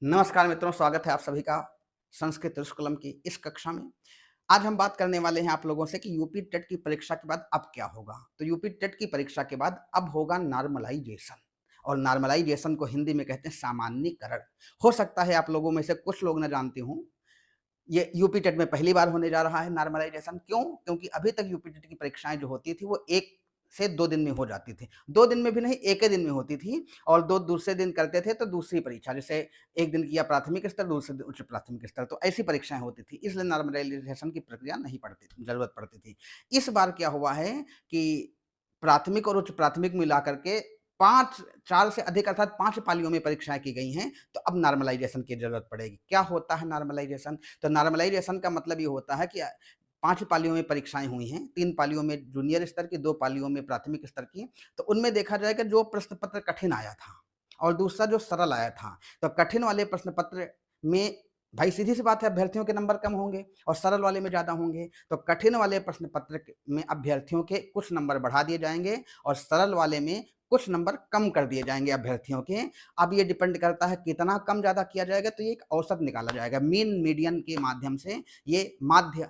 नमस्कार मित्रों, स्वागत है आप सभी का संस्कृत रुष्कलम की इस कक्षा में। आज हम बात करने वाले हैं आप लोगों से कि यूपी टेट की परीक्षा के बाद अब क्या होगा। तो यूपी टेट की परीक्षा के बाद अब होगा नॉर्मलाइजेशन, और नॉर्मलाइजेशन को हिंदी में कहते हैं सामान्यीकरण। हो सकता है आप लोगों में से कुछ लोग न जानते हों, ये यूपी टेट में पहली बार होने जा रहा है नॉर्मलाइजेशन। क्यों? क्योंकि अभी तक यूपी टेट की परीक्षाएं जो होती थी वो 1 से 2 दिन में हो जाती थी। 2 दिन में भी नहीं, 1 ही दिन में होती थी, और 2 दूसरे दिन करते थे तो दूसरी परीक्षा, जैसे एक दिन किया प्राथमिक स्तर, दूसरे दिन उच्च प्राथमिक स्तर, तो ऐसी परीक्षाएं होती थी। इसलिए नॉर्मलाइजेशन की प्रक्रिया नहीं पड़ती, जरूरत पड़ती थी। इस बार क्या हुआ है कि प्राथमिक और उच्च प्राथमिक मिला करके 5 4 से अधिक अर्थात 5 पालियों में परीक्षाएं की गई हैं, तो अब नॉर्मलाइजेशन की जरूरत पड़ेगी। क्या होता है नॉर्मलाइजेशन? तो नॉर्मलाइजेशन का मतलब ये होता है कि 5 पालियों में परीक्षाएं हुई हैं, 3 पालियों में जूनियर स्तर की, 2 पालियों में प्राथमिक स्तर की। तो उनमें देखा जाएगा जो प्रश्न पत्र कठिन आया था और दूसरा जो सरल आया था, तो कठिन वाले प्रश्न पत्र में भाई सीधी सी बात है, अभ्यर्थियों के नंबर कम होंगे और सरल वाले में ज़्यादा होंगे। तो कठिन वाले प्रश्न पत्र में अभ्यर्थियों के कुछ नंबर बढ़ा दिए जाएंगे और सरल वाले में कुछ नंबर कम कर दिए जाएंगे अभ्यर्थियों के। अब ये डिपेंड करता है कितना कम ज़्यादा किया जाएगा, तो ये एक औसत निकाला जाएगा मीन मीडियन के माध्यम से। ये माध्य,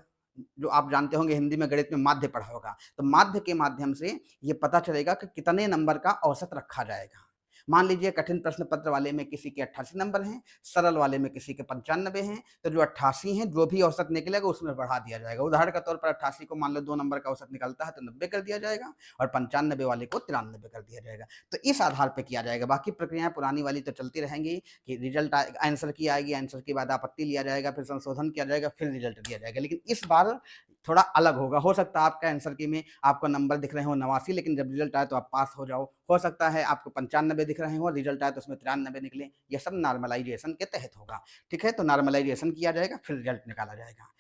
जो आप जानते होंगे हिंदी में गणित में माध्य पढ़ा होगा, तो माध्य के माध्यम से ये पता चलेगा कि कितने नंबर का औसत रखा जाएगा। मान लीजिए कठिन प्रश्न पत्र वाले में किसी के 88 नंबर हैं, सरल वाले में किसी के 95 हैं, तो जो 88 हैं जो भी औसत निकलेगा उसमें बढ़ा दिया जाएगा। उदाहरण के तौर पर 88 को मान लो 2 नंबर का औसत निकलता है तो 90 कर दिया जाएगा, और 95 वाले को 93 कर दिया जाएगा। तो इस आधार पे किया जाएगा। बाकी प्रक्रियाएं पुरानी वाली तो चलती रहेंगी कि रिजल्ट आंसर की आएगी, आंसर के बाद आपत्ति लिया जाएगा, फिर संशोधन किया जाएगा, फिर रिजल्ट दिया जाएगा। लेकिन इस बार थोड़ा अलग होगा। हो सकता है आपका आंसर की में आपको नंबर दिख रहे हो 89, लेकिन जब रिजल्ट आए तो आप पास हो जाओ। हो सकता है आपको 95 दिख रहे हो, रिजल्ट आए तो उसमें 93 निकले। ये सब नॉर्मलाइजेशन के तहत होगा। ठीक है, तो नॉर्मलाइजेशन किया जाएगा, फिर रिजल्ट निकाला जाएगा।